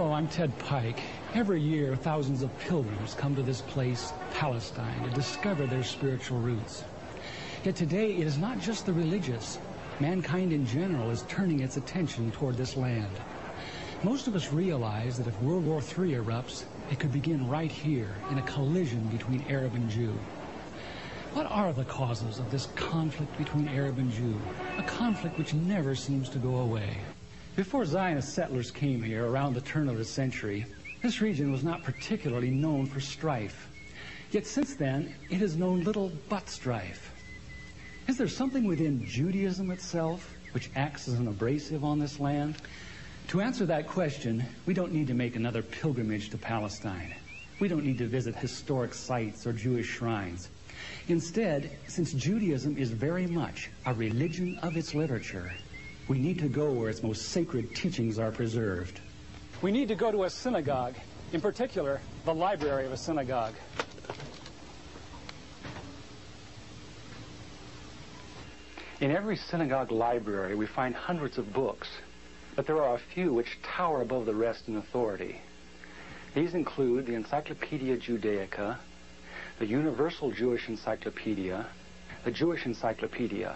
Hello, I'm Ted Pike. Every year, thousands of pilgrims come to this place, Palestine, to discover their spiritual roots. Yet today, it is not just the religious. Mankind in general is turning its attention toward this land. Most of us realize that if World War III erupts, it could begin right here in a collision between Arab and Jew. What are the causes of this conflict between Arab and Jew? A conflict which never seems to go away. Before Zionist settlers came here around the turn of the century, this region was not particularly known for strife. Yet since then, it has known little but strife. Is there something within Judaism itself which acts as an abrasive on this land? To answer that question, we don't need to make another pilgrimage to Palestine. We don't need to visit historic sites or Jewish shrines. Instead, since Judaism is very much a religion of its literature, we need to go where its most sacred teachings are preserved. We need to go to a synagogue, in particular, the library of a synagogue. In every synagogue library, we find hundreds of books, but there are a few which tower above the rest in authority. These include the Encyclopedia Judaica, the Universal Jewish Encyclopedia, the Jewish Encyclopedia.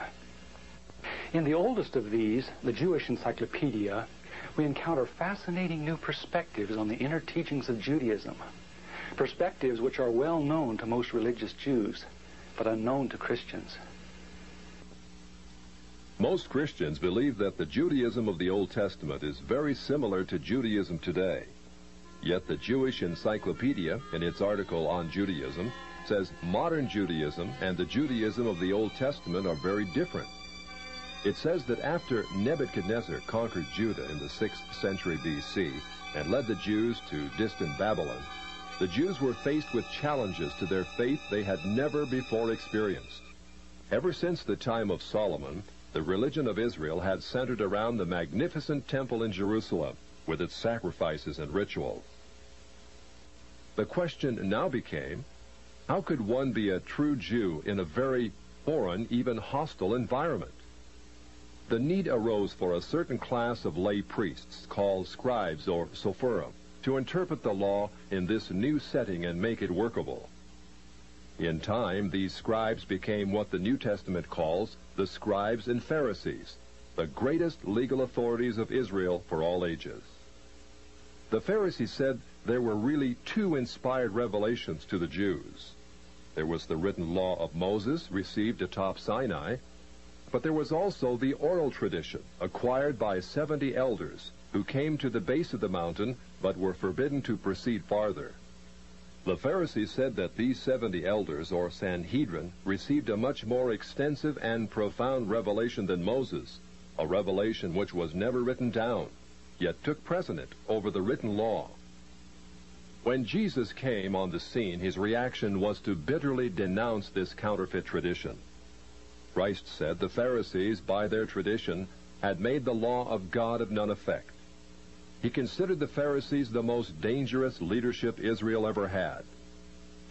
In the oldest of these, the Jewish Encyclopedia, we encounter fascinating new perspectives on the inner teachings of Judaism, perspectives which are well known to most religious Jews, but unknown to Christians. Most Christians believe that the Judaism of the Old Testament is very similar to Judaism today. Yet the Jewish Encyclopedia, in its article on Judaism, says modern Judaism and the Judaism of the Old Testament are very different. It says that after Nebuchadnezzar conquered Judah in the 6th century B.C. and led the Jews to distant Babylon, the Jews were faced with challenges to their faith they had never before experienced. Ever since the time of Solomon, the religion of Israel had centered around the magnificent temple in Jerusalem with its sacrifices and rituals. The question now became, how could one be a true Jew in a very foreign, even hostile environment? The need arose for a certain class of lay priests called scribes or sopherim to interpret the law in this new setting and make it workable. In time, these scribes became what the New Testament calls the scribes and Pharisees, the greatest legal authorities of Israel for all ages. The Pharisees said there were really two inspired revelations to the Jews. There was the written law of Moses received atop Sinai, but there was also the oral tradition acquired by 70 elders who came to the base of the mountain but were forbidden to proceed farther. The Pharisees said that these 70 elders, or Sanhedrin, received a much more extensive and profound revelation than Moses, a revelation which was never written down, yet took precedent over the written law. When Jesus came on the scene, his reaction was to bitterly denounce this counterfeit tradition. Christ said the Pharisees, by their tradition, had made the law of God of none effect. He considered the Pharisees the most dangerous leadership Israel ever had.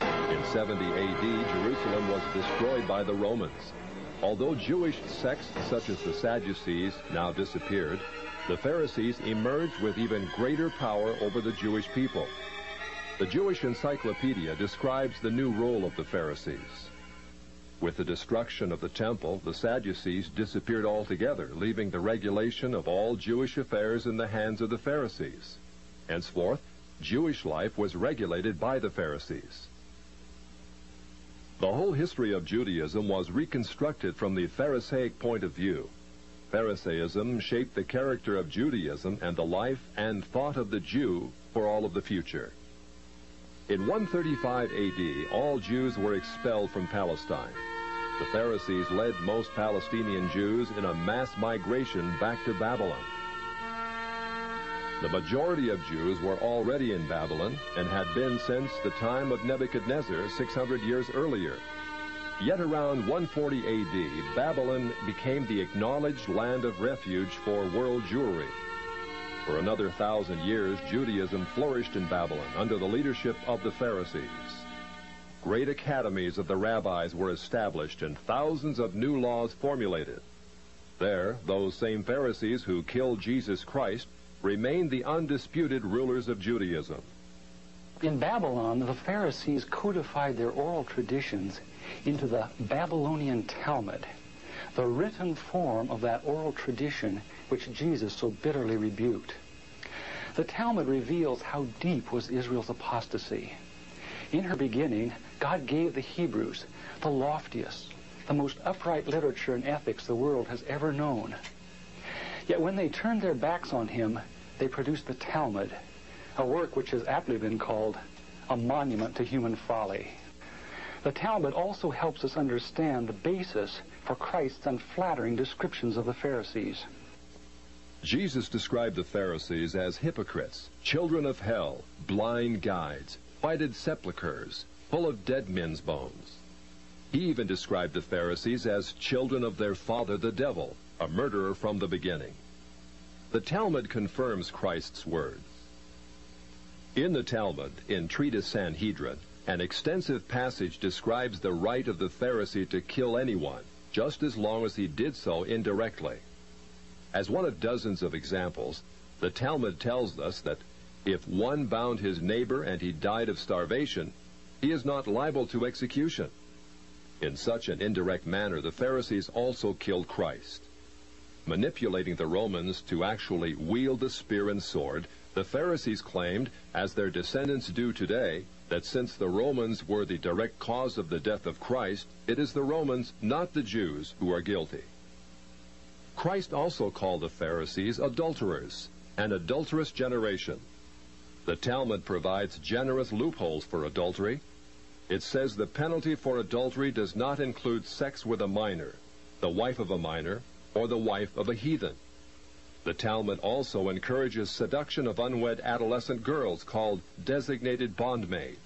In 70 A.D., Jerusalem was destroyed by the Romans. Although Jewish sects such as the Sadducees now disappeared, the Pharisees emerged with even greater power over the Jewish people. The Jewish Encyclopedia describes the new role of the Pharisees. With the destruction of the temple, the Sadducees disappeared altogether, leaving the regulation of all Jewish affairs in the hands of the Pharisees. Henceforth, Jewish life was regulated by the Pharisees. The whole history of Judaism was reconstructed from the Pharisaic point of view. Pharisaism shaped the character of Judaism and the life and thought of the Jew for all of the future. In 135 A.D., all Jews were expelled from Palestine. The Pharisees led most Palestinian Jews in a mass migration back to Babylon. The majority of Jews were already in Babylon and had been since the time of Nebuchadnezzar 600 years earlier. Yet around 140 A.D., Babylon became the acknowledged land of refuge for world Jewry. For another 1,000 years, Judaism flourished in Babylon under the leadership of the Pharisees. Great academies of the rabbis were established and thousands of new laws formulated. There, those same Pharisees who killed Jesus Christ remained the undisputed rulers of Judaism. In Babylon, the Pharisees codified their oral traditions into the Babylonian Talmud, the written form of that oral tradition which Jesus so bitterly rebuked. The Talmud reveals how deep was Israel's apostasy. In her beginning, God gave the Hebrews the loftiest, the most upright literature and ethics the world has ever known. Yet when they turned their backs on him, they produced the Talmud, a work which has aptly been called a monument to human folly. The Talmud also helps us understand the basis for Christ's unflattering descriptions of the Pharisees. Jesus described the Pharisees as hypocrites, children of hell, blind guides, whited sepulchres, full of dead men's bones. He even described the Pharisees as children of their father the devil, a murderer from the beginning. The Talmud confirms Christ's words. In the Talmud, in Treatise Sanhedrin, an extensive passage describes the right of the Pharisee to kill anyone, just as long as he did so indirectly. As one of dozens of examples, the Talmud tells us that if one bound his neighbor and he died of starvation, he is not liable to execution. In such an indirect manner, the Pharisees also killed Christ. Manipulating the Romans to actually wield the spear and sword, the Pharisees claimed, as their descendants do today, that since the Romans were the direct cause of the death of Christ, it is the Romans, not the Jews, who are guilty. Christ also called the Pharisees adulterers, an adulterous generation. The Talmud provides generous loopholes for adultery. It says the penalty for adultery does not include sex with a minor, the wife of a minor, or the wife of a heathen. The Talmud also encourages seduction of unwed adolescent girls called designated bondmaids.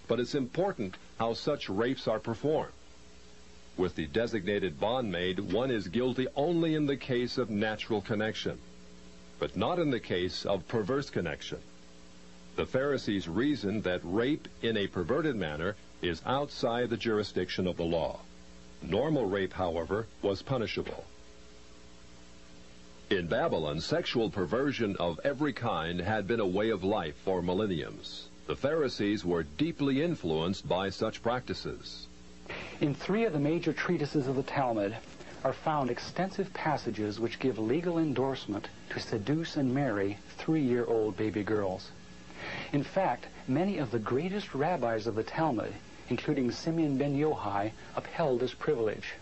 But it's important how such rapes are performed. With the designated bondmaid, one is guilty only in the case of natural connection, but not in the case of perverse connection. The Pharisees reasoned that rape in a perverted manner is outside the jurisdiction of the law. Normal rape, however, was punishable. In Babylon, sexual perversion of every kind had been a way of life for millenniums. The Pharisees were deeply influenced by such practices. In 3 of the major treatises of the Talmud are found extensive passages which give legal endorsement to seduce and marry 3-year-old baby girls. In fact, many of the greatest rabbis of the Talmud, including Simeon ben Yochai, upheld this privilege.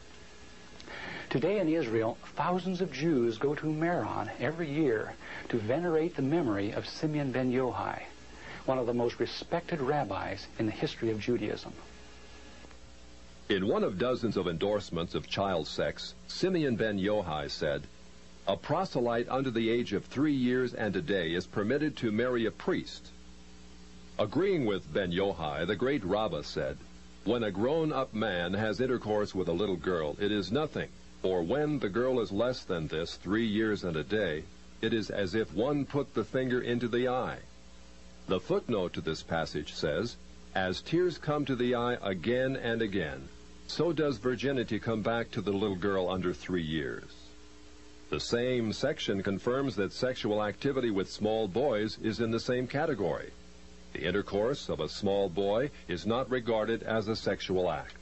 Today in Israel, thousands of Jews go to Meron every year to venerate the memory of Simeon ben Yochai, one of the most respected rabbis in the history of Judaism. In one of dozens of endorsements of child sex, Simeon ben Yochai said, "A proselyte under the age of 3 years and a day is permitted to marry a priest." Agreeing with ben Yochai, the great rabbah said, "When a grown-up man has intercourse with a little girl, it is nothing. For when the girl is less than this, 3 years and a day, it is as if one put the finger into the eye." The footnote to this passage says, "As tears come to the eye again and again, so does virginity come back to the little girl under 3 years." The same section confirms that sexual activity with small boys is in the same category. The intercourse of a small boy is not regarded as a sexual act.